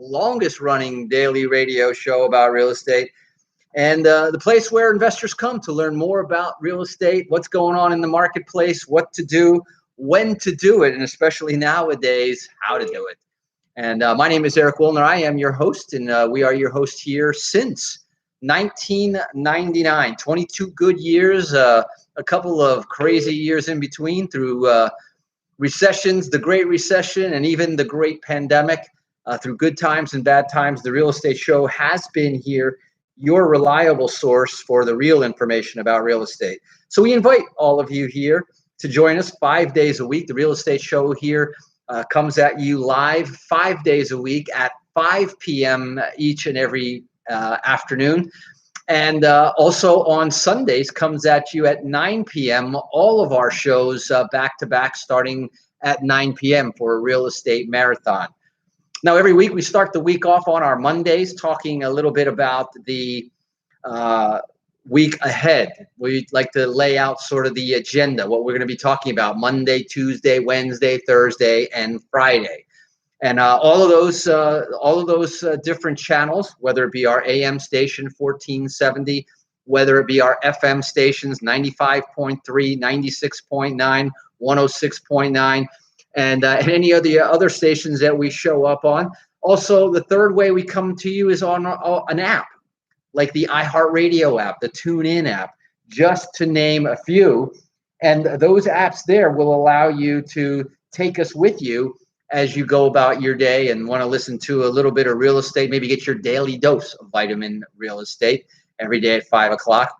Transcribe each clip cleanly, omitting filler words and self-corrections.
longest running daily radio show about real estate, and the place where investors come to learn more about real estate, what's going on in the marketplace, what to do, when to do it, and especially nowadays, how to do it. And my name is Eric Willner. I am your host, and we are your host here since 1999. 22 good years, a couple of crazy years in between through recessions, the Great Recession, and even the Great Pandemic. Through good times and bad times, the Real Estate Show has been here, your reliable source for the real information about real estate. So we invite all of you here to join us 5 days a week. The Real Estate Show here comes at you live 5 days a week at 5 p.m. each and every afternoon. And also on Sundays comes at you at 9 p.m. All of our shows back to back starting at 9 p.m. for a real estate marathon. Now, every week we start the week off on our Mondays talking a little bit about the week ahead. We like to lay out sort of the agenda, what we're going to be talking about Monday, Tuesday, Wednesday, Thursday, and Friday. And all of those different channels, whether it be our AM station 1470, whether it be our FM stations 95.3, 96.9, 106.9, and any of the other stations that we show up on. Also, the third way we come to you is on an app, like the iHeartRadio app, the TuneIn app, just to name a few. And those apps there will allow you to take us with you as you go about your day and want to listen to a little bit of real estate, maybe get your daily dose of vitamin real estate every day at 5 o'clock.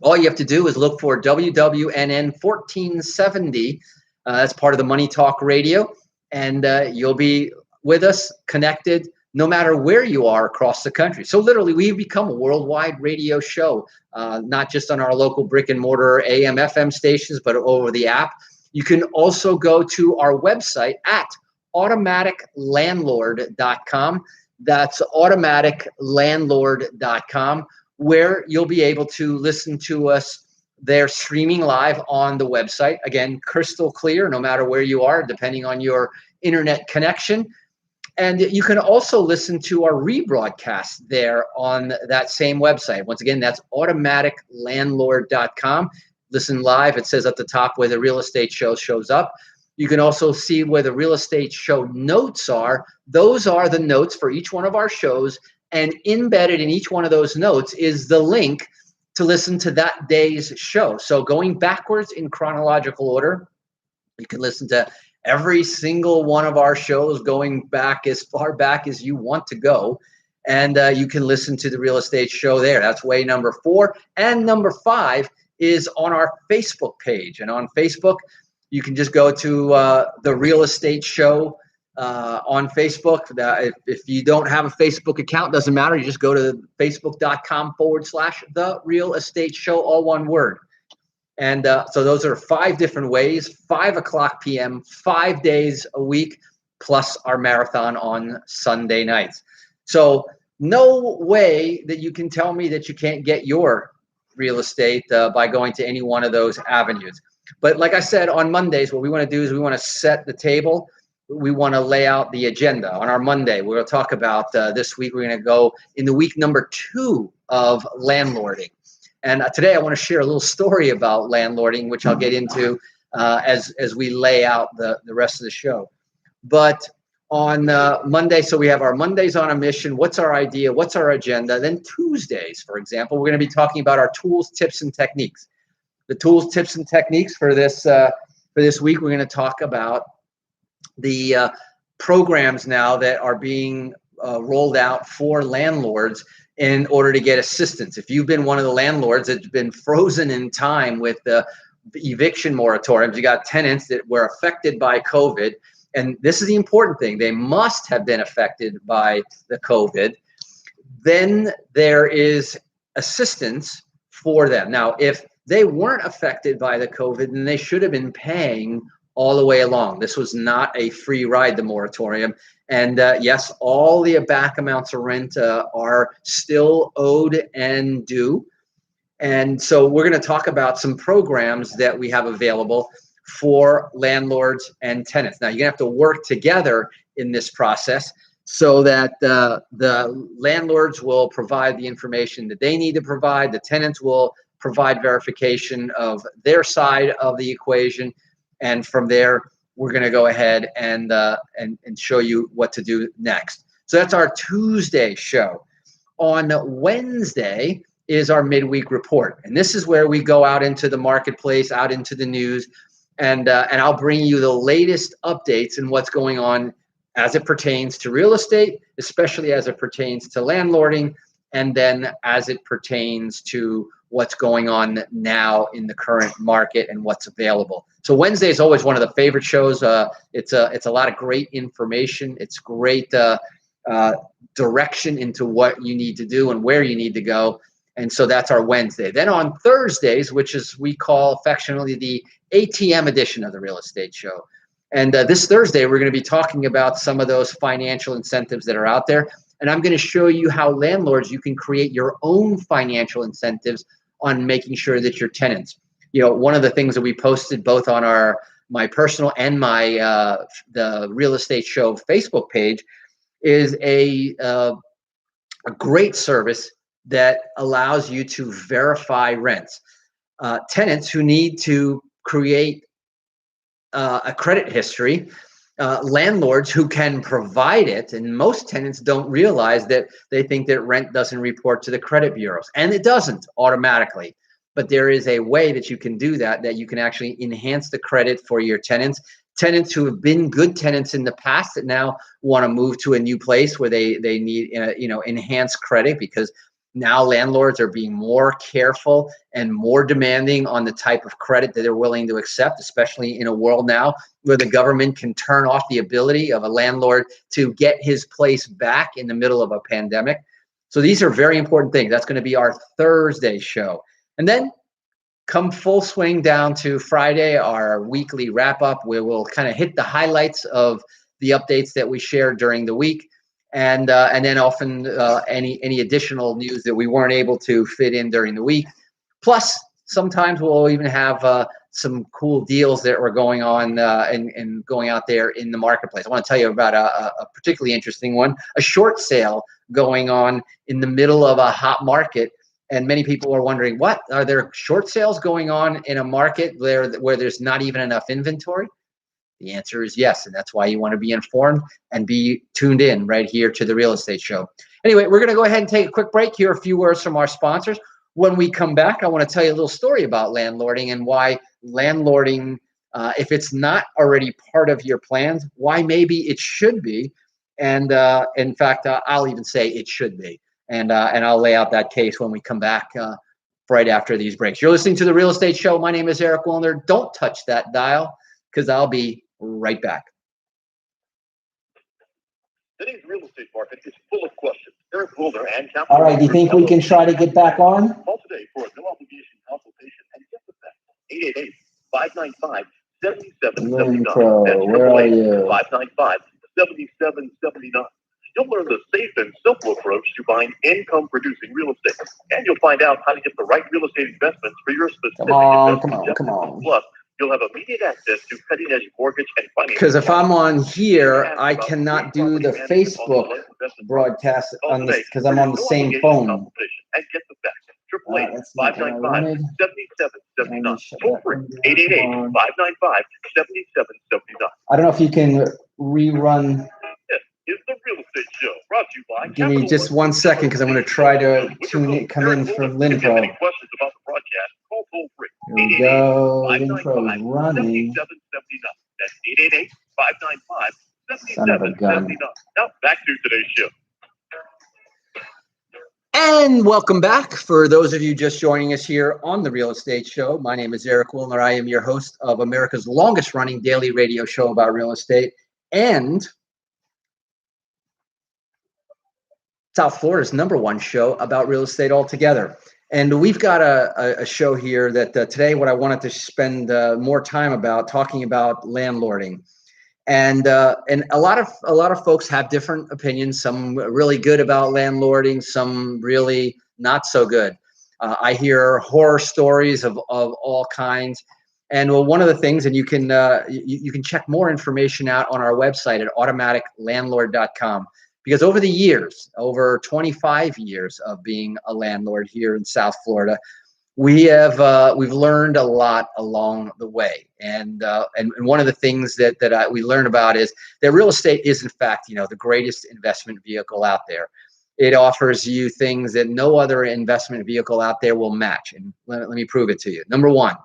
All you have to do is look for WWNN 1470. That's part of the Money Talk Radio. And you'll be with us, connected, no matter where you are across the country. So literally, we've become a worldwide radio show, not just on our local brick and mortar AM, FM stations, but over the app. You can also go to our website at automaticlandlord.com. That's automaticlandlord.com, where you'll be able to listen to us there streaming live on the website. Again, crystal clear, no matter where you are, depending on your internet connection. And you can also listen to our rebroadcast there on that same website. Once again, that's automaticlandlord.com. Listen live. It says at the top where the Real Estate Show shows up. You can also see where the Real Estate Show notes are. Those are the notes for each one of our shows. And embedded in each one of those notes is the link to listen to that day's show. So going backwards in chronological order, you can listen to every single one of our shows going back as far back as you want to go. And you can listen to the Real Estate Show there. That's way number 4. And number 5 is on our Facebook page. And on Facebook, you can just go to the Real Estate Show on Facebook. If you don't have a Facebook account, doesn't matter. You just go to facebook.com/The Real Estate Show, all one word. And so those are 5 different ways, 5 o'clock p.m., 5 days a week, plus our marathon on Sunday nights. So no way that you can tell me that you can't get your real estate by going to any one of those avenues. But like I said, on Mondays, what we want to do is we want to set the table. We want to lay out the agenda. On our Monday, we're going to talk about this week. We're going to go in the week number 2 of landlording. And today I want to share a little story about landlording, which I'll get into as we lay out the rest of the show. But on Monday, so we have our Mondays on a mission. What's our idea? What's our agenda? Then Tuesdays, for example, we're going to be talking about our tools, tips, and techniques. The tools, tips, and techniques for this week, we're going to talk about the programs now that are being rolled out for landlords in order to get assistance. If you've been one of the landlords that's been frozen in time with the eviction moratoriums, you got tenants that were affected by COVID, and this is the important thing, they must have been affected by the COVID, then there is assistance for them. Now, if they weren't affected by the COVID, then they should have been paying all the way along. This was not a free ride, the moratorium. And yes, all the back amounts of rent are still owed and due. And so we're going to talk about some programs that we have available for landlords and tenants. Now, you're going to have to work together in this process. so that the landlords will provide the information that they need to provide. The tenants will provide verification of their side of the equation, and from there, we're going to go ahead and show you what to do next. So that's our Tuesday show. On Wednesday is our midweek report, and this is where we go out into the marketplace, out into the news, and I'll bring you the latest updates and what's going on as it pertains to real estate, especially as it pertains to landlording, and then as it pertains to what's going on now in the current market and what's available. So Wednesday is always one of the favorite shows. It's a lot of great information. It's great direction into what you need to do and where you need to go. And so that's our Wednesday. Then on Thursdays, which is we call affectionately the ATM edition of the Real Estate Show. And this Thursday, we're going to be talking about some of those financial incentives that are out there. And I'm going to show you how landlords, you can create your own financial incentives on making sure that your tenants, you know, one of the things that we posted both on my personal and my the Real Estate Show Facebook page is a great service that allows you to verify rents. Tenants who need to create a credit history, landlords who can provide it, and most tenants don't realize that. They think that rent doesn't report to the credit bureaus, and it doesn't automatically. But there is a way that you can do that you can actually enhance the credit for your tenants. Tenants who have been good tenants in the past that now want to move to a new place where they need enhanced credit, because now landlords are being more careful and more demanding on the type of credit that they're willing to accept, especially in a world now where the government can turn off the ability of a landlord to get his place back in the middle of a pandemic. So these are very important things. That's going to be our Thursday show. And then come full swing down to Friday, our weekly wrap up, where we'll kind of hit the highlights of the updates that we shared during the week. And then often any additional news that we weren't able to fit in during the week. Plus, sometimes we'll even have some cool deals that are going on and going out there in the marketplace. I want to tell you about a particularly interesting one, a short sale going on in the middle of a hot market. And many people are wondering, what? Are there short sales going on in a market where there's not even enough inventory? The answer is yes, and that's why you want to be informed and be tuned in right here to the Real Estate Show. Anyway, we're going to go ahead and take a quick break. Hear a few words from our sponsors. When we come back, I want to tell you a little story about landlording and why landlording, if it's not already part of your plans, why maybe it should be. And in fact, I'll even say it should be. And I'll lay out that case when we come back right after these breaks. You're listening to the Real Estate Show. My name is Eric Willner. Don't touch that dial, because I'll be right back. Today's real estate market is full of questions. Eric Willner and Capital. All right, do you think we can try to get back on? Call today for a no obligation consultation and get the facts. 888-595-7779. Where are you? 595-7779. You'll learn the safe and simple approach to buying income-producing real estate, and you'll find out how to get the right real estate investments for your specific investment. Come on. Plus, you'll have immediate access to cutting-edge mortgage and finance. Because if I'm on here, I cannot do the Facebook broadcast on this because I'm on the same phone. And get the facts. 888-595-7779. Toll free. 888-595-7779. I don't know if you can rerun. Is the Real Estate Show brought to you by Give me just 1 second because I'm going to try to come in from Linpro. If you have any questions about the broadcast, call toll free. Here we go. Linpro is running. That's 888-595-7779. Son of a gun. Now back to today's show. And welcome back. For those of you just joining us here on the Real Estate Show, my name is Eric Willner. I am your host of America's longest running daily radio show about real estate and South Florida's #1 show about real estate altogether. And we've got a show here that today what I wanted to spend more time about talking about landlording. And a lot of folks have different opinions. Some really good about landlording, some really not so good. I hear horror stories of all kinds. And well, one of the things, and you can check more information out on our website at automaticlandlord.com, Because over the years, over 25 years of being a landlord here in South Florida, we've learned a lot along the way, and one of the things that we learn about is that real estate is in fact, the greatest investment vehicle out there. It offers you things that no other investment vehicle out there will match, and let me prove it to you. Number one,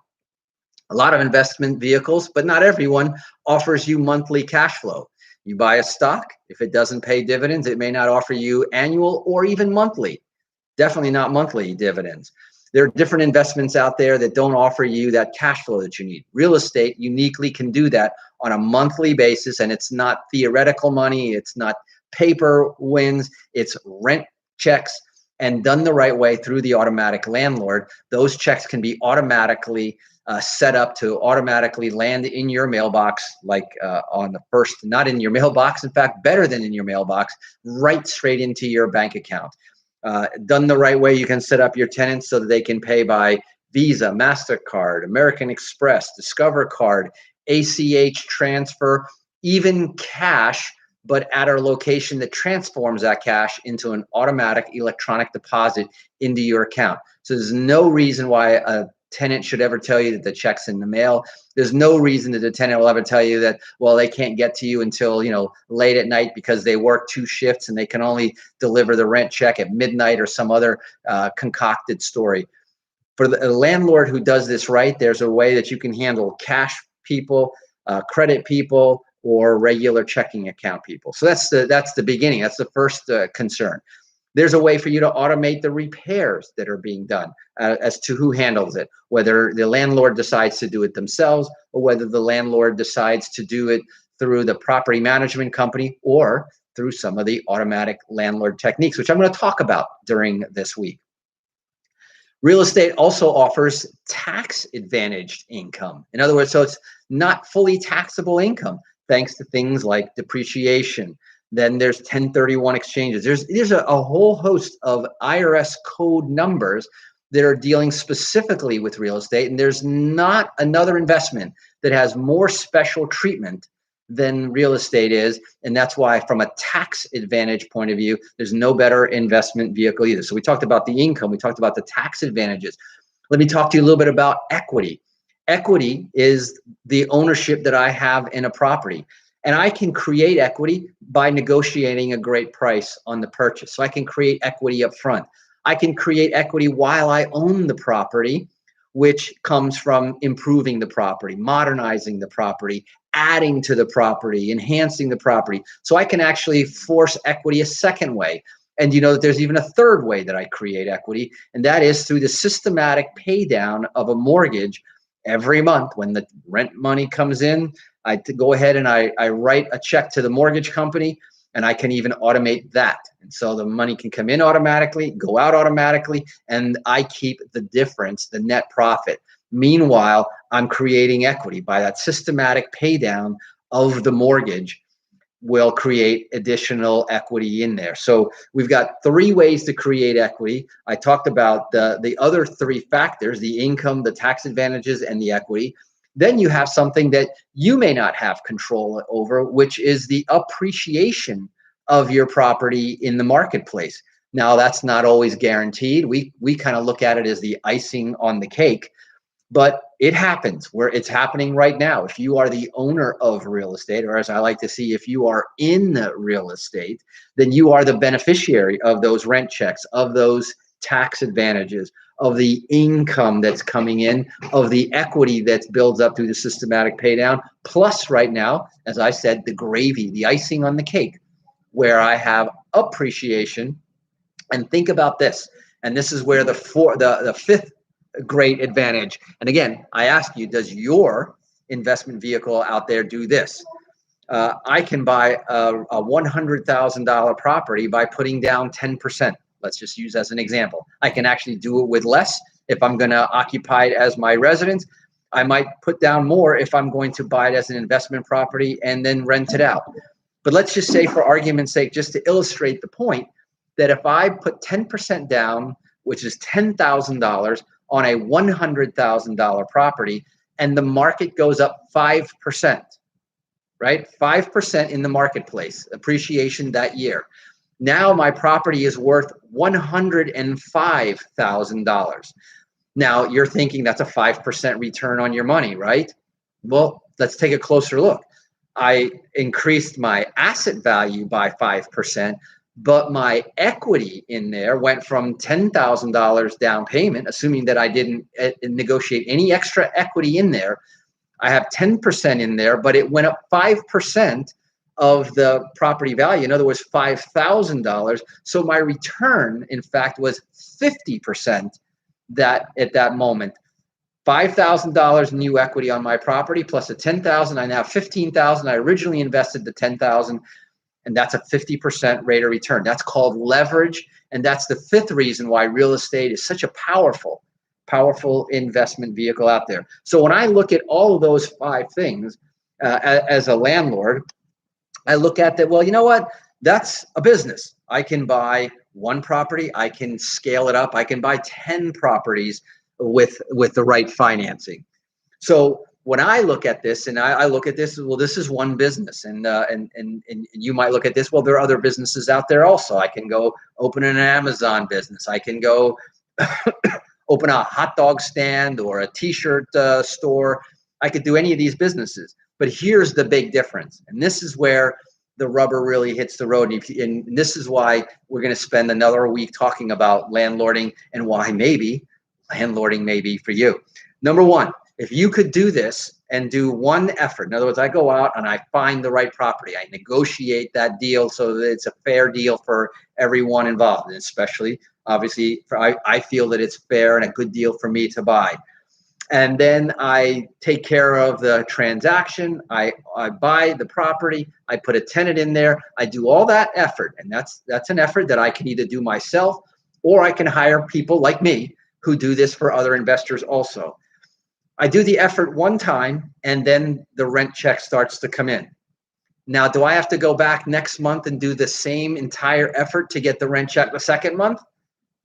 a lot of investment vehicles, but not everyone, offers you monthly cash flow. You buy a stock, if it doesn't pay dividends, it may not offer you annual or even monthly, definitely not monthly dividends. There are different investments out there that don't offer you that cash flow that you need. Real estate uniquely can do that on a monthly basis, and it's not theoretical money, it's not paper wins, it's rent checks, and done the right way through the automatic landlord. Those checks can be automatically set up to automatically land in your mailbox, like on the first, not in your mailbox, in fact, better than in your mailbox, right straight into your bank account. Done the right way, you can set up your tenants so that they can pay by Visa, MasterCard, American Express, Discover Card, ACH transfer, even cash, but at our location that transforms that cash into an automatic electronic deposit into your account. So there's no reason why a tenant should ever tell you that the check's in the mail. There's no reason that the tenant will ever tell you that, well, they can't get to you until, late at night because they work 2 shifts and they can only deliver the rent check at midnight or some other concocted story. For the landlord who does this right, there's a way that you can handle cash people, credit people, or regular checking account people. So that's the beginning. That's the first concern. There's a way for you to automate the repairs that are being done as to who handles it, whether the landlord decides to do it themselves or whether the landlord decides to do it through the property management company or through some of the automatic landlord techniques, which I'm going to talk about during this week. Real estate also offers tax advantaged income. In other words, so it's not fully taxable income thanks to things like depreciation. Then there's 1031 exchanges. There's a whole host of IRS code numbers that are dealing specifically with real estate. And there's not another investment that has more special treatment than real estate is. And that's why from a tax advantage point of view, there's no better investment vehicle either. So we talked about the income, we talked about the tax advantages. Let me talk to you a little bit about equity. Equity is the ownership that I have in a property. And I can create equity by negotiating a great price on the purchase. So I can create equity up front. I can create equity while I own the property, which comes from improving the property, modernizing the property, adding to the property, enhancing the property. So I can actually force equity a second way. And there's even a third way that I create equity, and that is through the systematic pay down of a mortgage every month. When the rent money comes in, I go ahead and I write a check to the mortgage company, and I can even automate that. And so the money can come in automatically, go out automatically, and I keep the difference, the net profit. Meanwhile, I'm creating equity by that systematic pay down of the mortgage will create additional equity in there. So we've got 3 ways to create equity. I talked about the other 3 factors, the income, the tax advantages, and the equity. Then you have something that you may not have control over, which is the appreciation of your property in the marketplace. Now, that's not always guaranteed. We kind of look at it as the icing on the cake, but it happens where it's happening right now. If you are the owner of real estate, or as I like to see, if you are in the real estate, then you are the beneficiary of those rent checks, of those tax advantages, of the income that's coming in, of the equity that builds up through the systematic pay down. Plus right now, as I said, the gravy, the icing on the cake, where I have appreciation. And think about this. And this is where the 5th great advantage. And again, I ask you, does your investment vehicle out there do this? I can buy a $100,000 property by putting down 10%. Let's just use as an example. I can actually do it with less. If I'm going to occupy it as my residence, I might put down more if I'm going to buy it as an investment property and then rent it out. But let's just say, for argument's sake, just to illustrate the point, that if I put 10% down, which is $10,000 on a $100,000 property, and the market goes up 5%, right? 5% in the marketplace appreciation that year. Now my property is worth $105,000. Now you're thinking that's a 5% return on your money, right? Well, let's take a closer look. I increased my asset value by 5%, but my equity in there went from $10,000 down payment, assuming that I didn't negotiate any extra equity in there. I have 10% in there, but it went up 5% of the property value. In other words, $5,000. So my return, in fact, was 50% that at that moment. $5,000 new equity on my property plus a $10,000. I now have $15,000. I originally invested the $10,000, and that's a 50% rate of return. That's called leverage, and that's the fifth reason why real estate is such a powerful investment vehicle out there. So when I look at all of those 5 things as a landlord, I look at that, well, you know what? That's a business. I can buy 1 property. I can scale it up. I can buy 10 properties with the right financing. So when I look at this, and I look at this, well, this is one business, and you might look at this, well, there are other businesses out there also. I can go open an Amazon business. I can go open a hot dog stand or a t-shirt store. I could do any of these businesses. But here's the big difference, and this is where the rubber really hits the road. And this is why we're going to spend another week talking about landlording and why maybe landlording may be for you. Number 1, if you could do this and do one effort, in other words, I go out and I find the right property, I negotiate that deal so that it's a fair deal for everyone involved, and especially, obviously, I feel that it's fair and a good deal for me to buy. And then I take care of the transaction. I buy the property. I put a tenant in there. I do all that effort, and that's an effort that I can either do myself or I can hire people like me who do this for other investors also. I do the effort one time, and then the rent check starts to come in. Now, do I have to go back next month and do the same entire effort to get the rent check the second month?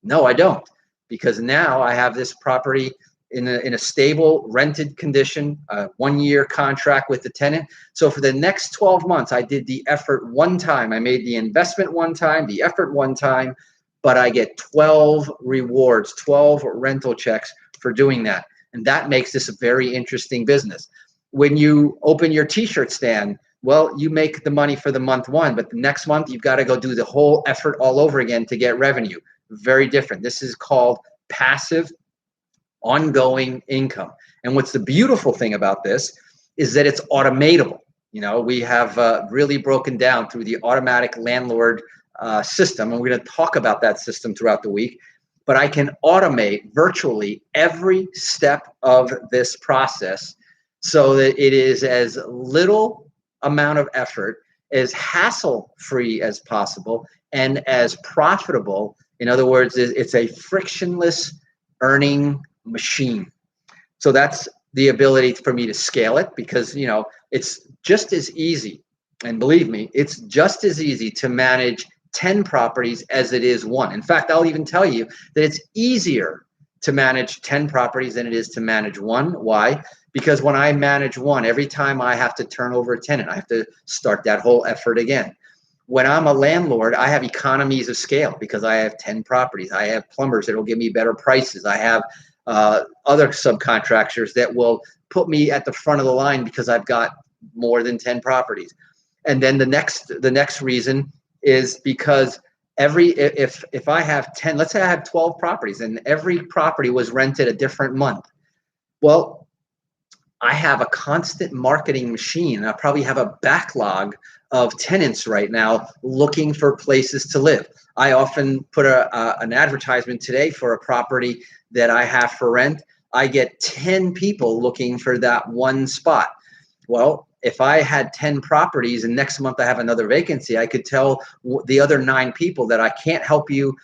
No, I don't, because now I have this property in a stable rented condition, a 1-year contract with the tenant. So for the next 12 months, I did the effort one time. I made the investment one time, the effort one time, but I get 12 rewards, 12 rental checks for doing that. And that makes this a very interesting business. When you open your t-shirt stand, well, you make the money for the month 1, but the next month you've got to go do the whole effort all over again to get revenue. Very different. This is called passive ongoing income. And what's the beautiful thing about this is that it's automatable. You know, we have really broken down through the automatic landlord system, and we're going to talk about that system throughout the week. But I can automate virtually every step of this process so that it is as little amount of effort, as hassle-free as possible, and as profitable. In other words, it's a frictionless earning machine. So that's the ability for me to scale it, because, you know, it's just as easy, and believe me, it's just as easy to manage 10 properties as it is 1. In fact, I'll even tell you that it's easier to manage 10 properties than it is to manage 1. Why? Because when I manage 1, every time I have to turn over a tenant, I have to start that whole effort again. When I'm a landlord, I have economies of scale because I have 10 properties. I have plumbers that will give me better prices. I have other subcontractors that will put me at the front of the line because I've got more than 10 properties. And then the next reason is because if I have 10, let's say I have 12 properties and every property was rented a different month. Well, I have a constant marketing machine. I probably have a backlog of tenants right now looking for places to live. I often put an advertisement today for a property that I have for rent. I get 10 people looking for that one spot. Well, if I had 10 properties and next month I have another vacancy, I could tell the other 9 people that I can't help you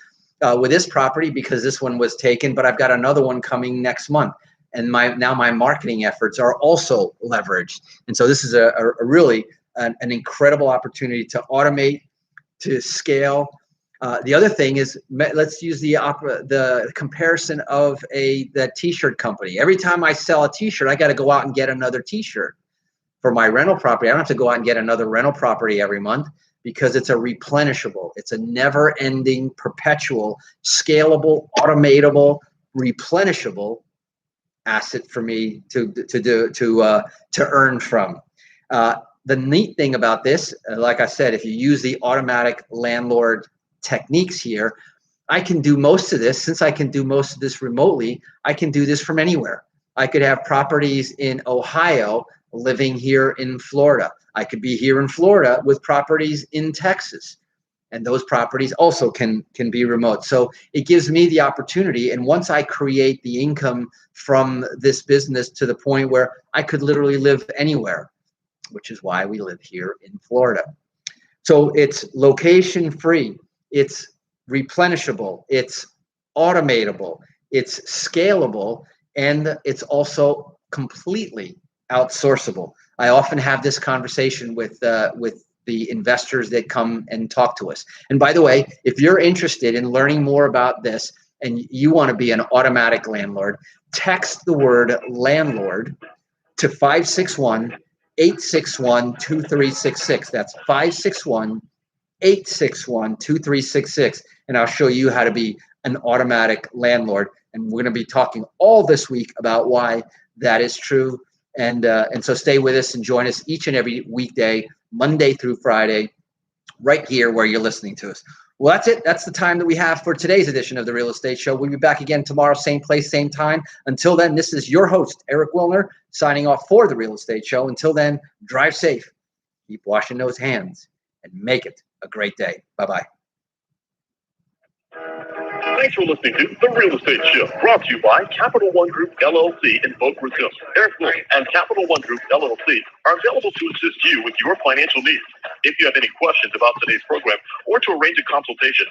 with this property because this one was taken, but I've got another one coming next month. And now my marketing efforts are also leveraged. And so this is a really an incredible opportunity to automate, to scale. The other thing is, let's use the comparison of the t-shirt company. Every time I sell a t-shirt, I got to go out and get another t-shirt. For my rental property, I don't have to go out and get another rental property every month. because it's a replenishable. It's a never-ending, perpetual, scalable, automatable, replenishable asset for me to earn from. The neat thing about this, like I said, if you use the automatic landlord techniques here, I can do most of this. Since I can do most of this remotely, I can do this from anywhere. I could have properties in Ohio living here in Florida. I could be here in Florida with properties in Texas. And those properties also can be remote. So it gives me the opportunity. And once I create the income from this business to the point where I could literally live anywhere, which is why we live here in Florida. So it's location free, it's replenishable, it's automatable, it's scalable, and it's also completely outsourceable. I often have this conversation with the investors that come and talk to us. And by the way, if you're interested in learning more about this and you want to be an automatic landlord, text the word landlord to 561-861-2366. That's 561-861-2366. And I'll show you how to be an automatic landlord. And we're going to be talking all this week about why that is true. And so stay with us and join us each and every weekday, Monday through Friday, right here where you're listening to us. Well, that's it. That's the time that we have for today's edition of The Real Estate Show. We'll be back again tomorrow, same place, same time. Until then, this is your host, Eric Willner, signing off for The Real Estate Show. Until then, drive safe, keep washing those hands, and make it a great day. Bye-bye. Thanks for listening to The Real Estate Show, brought to you by Capital One Group, LLC in Boca Raton. Eric Wilson and Capital One Group, LLC are available to assist you with your financial needs. If you have any questions about today's program or to arrange a consultation,